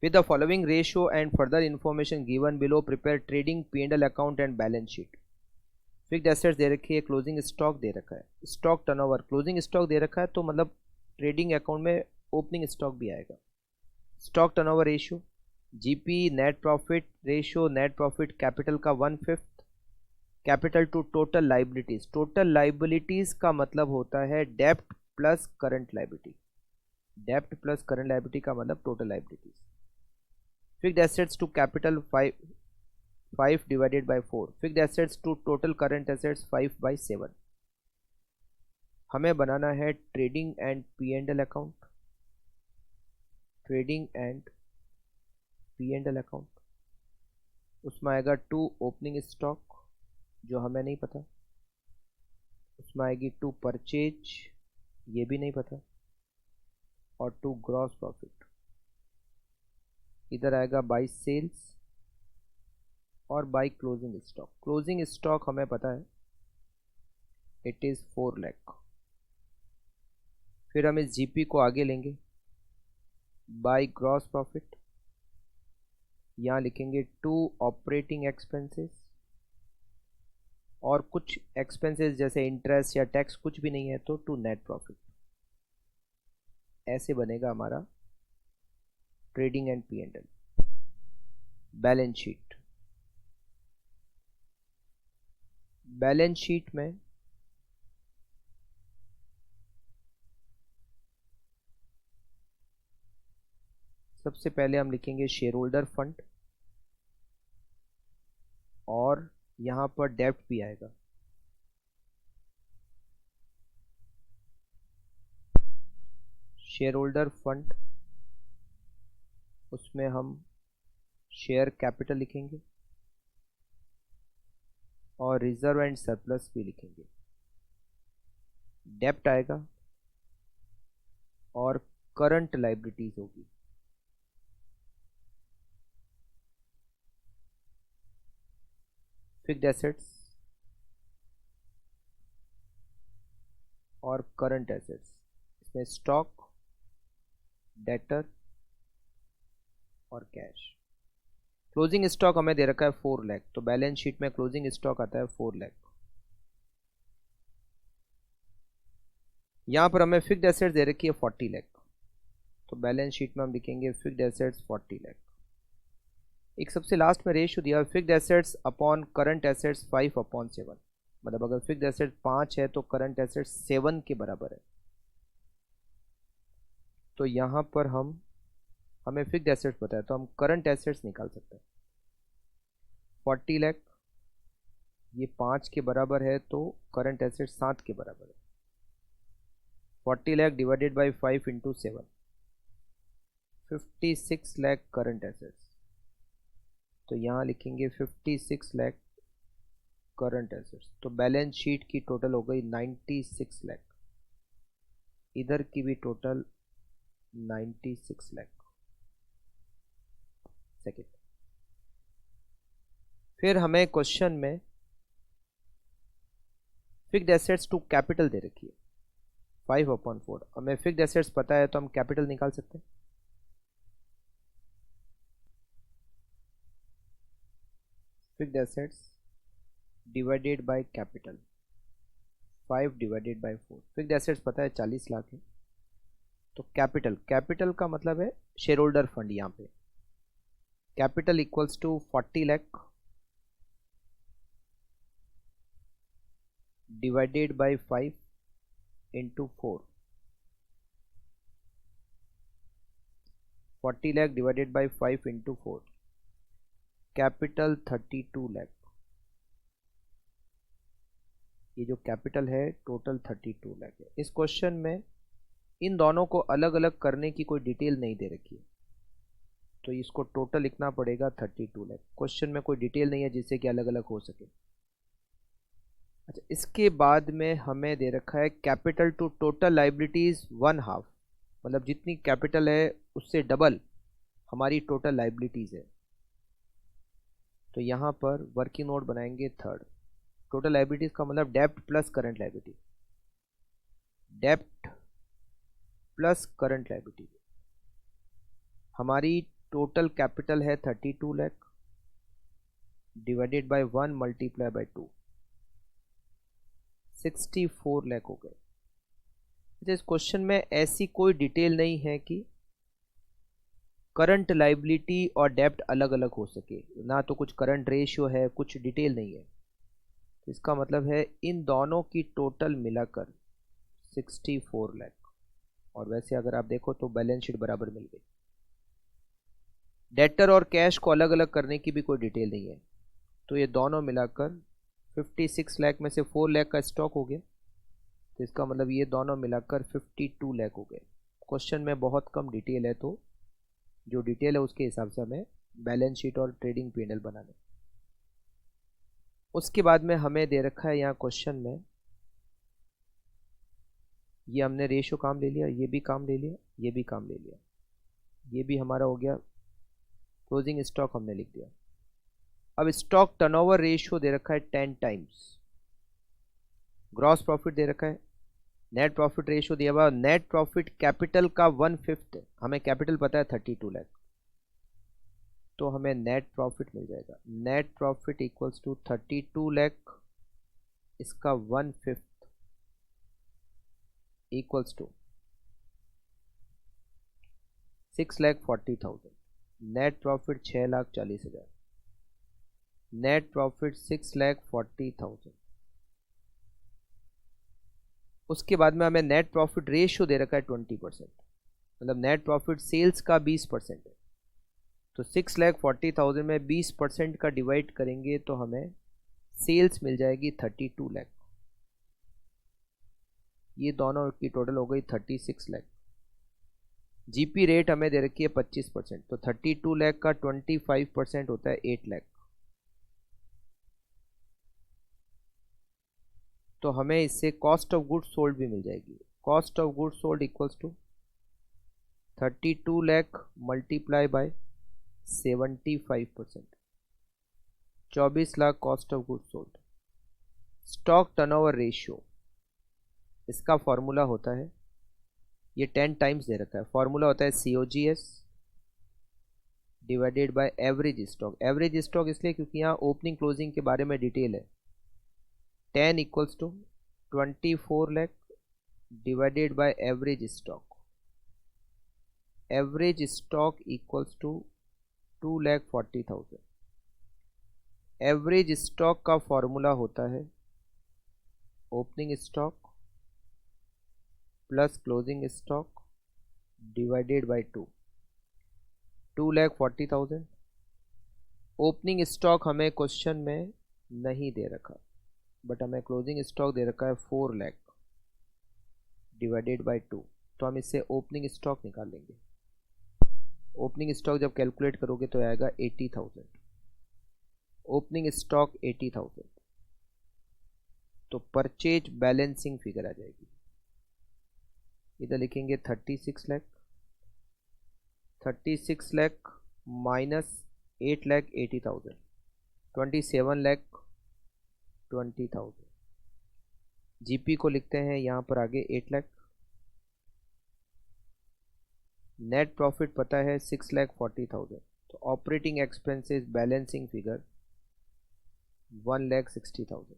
With the following ratio and further information given below, prepare trading P&L account and balance sheet. Fixed assets दे रखी है, closing stock दे रखा है, stock turnover, closing stock दे रखा है, तो मतलब ट्रेडिंग अकाउंट में ओपनिंग स्टॉक भी आएगा। Stock turnover ratio, GP net profit ratio, net profit capital का 1/5, capital to total liabilities. Total liabilities का मतलब होता है डेप्ट प्लस करंट लाइबिलिटी, डेप्ट प्लस करंट लाइबिलिटी का मतलब total liabilities. Fixed assets to capital 5 divided by 4, fixed assets to total current assets 5/7। हमें बनाना है trading and P&L account, trading and P&L account. उसमें आएगा 2 ओपनिंग स्टॉक जो हमें नहीं पता, उसमें आएगी 2 परचेज, ये भी नहीं पता, और 2 ग्रॉस प्रॉफिट। इधर आएगा बाई सेल्स और by closing stock. Closing stock हमें पता है इट इज 4 लाख। फिर हम इस जीपी को आगे लेंगे, बाई ग्रॉस प्रॉफिट, यहाँ लिखेंगे 2 ऑपरेटिंग एक्सपेंसेस, और कुछ एक्सपेंसेस जैसे इंटरेस्ट या टैक्स कुछ भी नहीं है तो 2 नेट प्रॉफिट। ऐसे बनेगा हमारा trading and P&L। Balance sheet, balance sheet में सबसे पहले हम लिखेंगे शेयर होल्डर फंड, और यहां पर डेब्ट भी आएगा। शेयर होल्डर फंड, उसमें हम शेयर कैपिटल लिखेंगे और रिजर्व एंड सरप्लस भी लिखेंगे। डेब्ट आएगा और करंट लाइबिलिटीज होगी। फिक्स्ड एसेट्स और करंट एसेट्स, इसमें स्टॉक, डेटर और कैश। क्लोजिंग स्टॉक हमें दे रखा है 4 लाख, तो बैलेंस शीट में क्लोजिंग स्टॉक आता है 4 लाख। यहां पर हमें फिक्स्ड एसेट्स दे रखी है 40 लाख, तो बैलेंस शीट में हम लिखेंगे फिक्स्ड एसेट्स 40 लाख। एक सबसे लास्ट में रेशियो दिया, fixed assets upon current assets 5/7, मतलब अगर फिक्स्ड एसेट 5 है तो करंट एसेट्स 7 के बराबर है। तो यहां पर हमें फिक्स्ड एसेट्स पता है तो हम करंट एसेट्स निकाल सकते हैं। 40 लाख ये 5 के बराबर है तो करंट एसेट्स 7 के बराबर है। 40 lakh divided by 5 into 7, 56 lakh current assets. तो यहाँ लिखेंगे 56 लाख करंट एसेट्स। तो बैलेंस शीट की टोटल हो गई 96 लाख, इधर की भी टोटल 96 लाख। सेकेंड, फिर हमें क्वेश्चन में फिक्स्ड एसेट्स टू कैपिटल दे रखी है 5/4। हमें फिक्स्ड एसेट्स पता है तो हम कैपिटल निकाल सकते हैं। Fixed assets divided by capital, 5 divided by 4। Fixed assets पता है 40 लाख है, तो कैपिटल, कैपिटल का मतलब है शेयर होल्डर फंड। यहाँ पे capital equals to 40 lakh divided by 5 into 4। 40 lakh divided by 5 into 4, capital 32 lakh. ये जो कैपिटल है टोटल 32 लाख है। इस क्वेश्चन में इन दोनों को अलग अलग करने की कोई डिटेल नहीं दे रखी है, तो इसको टोटल लिखना पड़ेगा 32 लाख। क्वेश्चन में कोई डिटेल नहीं है जिससे कि अलग अलग हो सके। अच्छा, इसके बाद में हमें दे रखा है कैपिटल टू टोटल लाइबिलिटीज 1/2, मतलब जितनी कैपिटल है उससे डबल हमारी टोटल लाइबिलिटीज है। तो यहाँ पर वर्किंग नोट बनाएंगे 3rd। टोटल लाइबिलिटीज का मतलब डेब्ट प्लस करंट लाइबिलिटी, डेब्ट प्लस करंट लाइबिलिटी। हमारी टोटल कैपिटल है 32 lakh divided bye 1 multiply by 2, 64 lakh हो गए। अच्छा, इस क्वेश्चन में ऐसी कोई डिटेल नहीं है कि करंट लाइबिलिटी और डेब्ट अलग अलग हो सके, ना तो कुछ करंट रेशियो है, कुछ डिटेल नहीं है। इसका मतलब है इन दोनों की टोटल मिलाकर 64 लाख। और वैसे अगर आप देखो तो बैलेंस शीट बराबर मिल गई। डेटर और कैश को अलग अलग करने की भी कोई डिटेल नहीं है, तो ये दोनों मिलाकर 56 लाख में से 4 लाख का स्टॉक हो गया, तो इसका मतलब ये दोनों मिलाकर 52 लाख हो गए। क्वेश्चन में बहुत कम डिटेल है, तो जो डिटेल है उसके हिसाब से हमें बैलेंस शीट और ट्रेडिंग P&L बनाने। उसके बाद में हमें दे रखा है यहाँ क्वेश्चन में, ये हमने रेशियो काम ले लिया, ये भी काम ले लिया, ये भी काम ले लिया, ये भी हमारा हो गया। क्लोजिंग स्टॉक हमने लिख दिया। अब स्टॉक टर्नओवर रेशियो दे रखा है 10 टाइम्स। ग्रॉस प्रॉफिट दे रखा है, नेट प्रॉफिट रेशियो दिया हुआ, नेट प्रॉफिट कैपिटल का 1/5, हमें कैपिटल पता है 32 लाख, तो हमें नेट प्रॉफिट मिल जाएगा। Net profit equals to 32 lakh, इसका 1/5 equals to 6,40,000। Net profit 6,40,000, net profit 6,40,000। उसके बाद में हमें नेट प्रॉफिट रेशियो दे रखा है 20%, मतलब नेट प्रॉफिट सेल्स का 20% है, तो 6,40,000 में 20% का डिवाइड करेंगे तो हमें सेल्स मिल जाएगी 32 लाख। ये दोनों की टोटल हो गई 36 लाख। जीपी रेट हमें दे रखी है 25%, तो 32 लाख का 25% होता है 8 लाख। तो हमें इससे कॉस्ट ऑफ गुड्स सोल्ड भी मिल जाएगी। Cost of goods sold equals to 32 lakh multiply by 75%, 24 lakh cost of goods sold. Stock turnover ratio, इसका फॉर्मूला होता है, ये 10 टाइम्स दे रखा है, फॉर्मूला होता है COGS divided by average stock. Average stock इसलिए क्योंकि यहाँ ओपनिंग क्लोजिंग के बारे में डिटेल है। 10 equals to 24 lakh divided by average stock. Average stock equals to 2,40,000। Average stock का फॉर्मूला होता है opening stock plus closing stock divided by 2,40,000। Opening stock हमें क्वेश्चन में नहीं दे रखा, बट हमें क्लोजिंग स्टॉक दे रखा है 4 लाख डिवाइडेड बाय 2, तो हम इससे ओपनिंग स्टॉक निकाल लेंगे। ओपनिंग स्टॉक जब कैलकुलेट करोगे तो आएगा 80,000। ओपनिंग स्टॉक 80,000, तो परचेज बैलेंसिंग फिगर आ जाएगी। इधर लिखेंगे 36 लाख, 36 लाख माइनस 8,80,000, 27 लाख 20,000। जीपी को लिखते हैं यहाँ पर आगे 8 लाख। नेट प्रॉफिट पता है 6,40,000, तो ऑपरेटिंग एक्सपेंसेस बैलेंसिंग फिगर 1,60,000।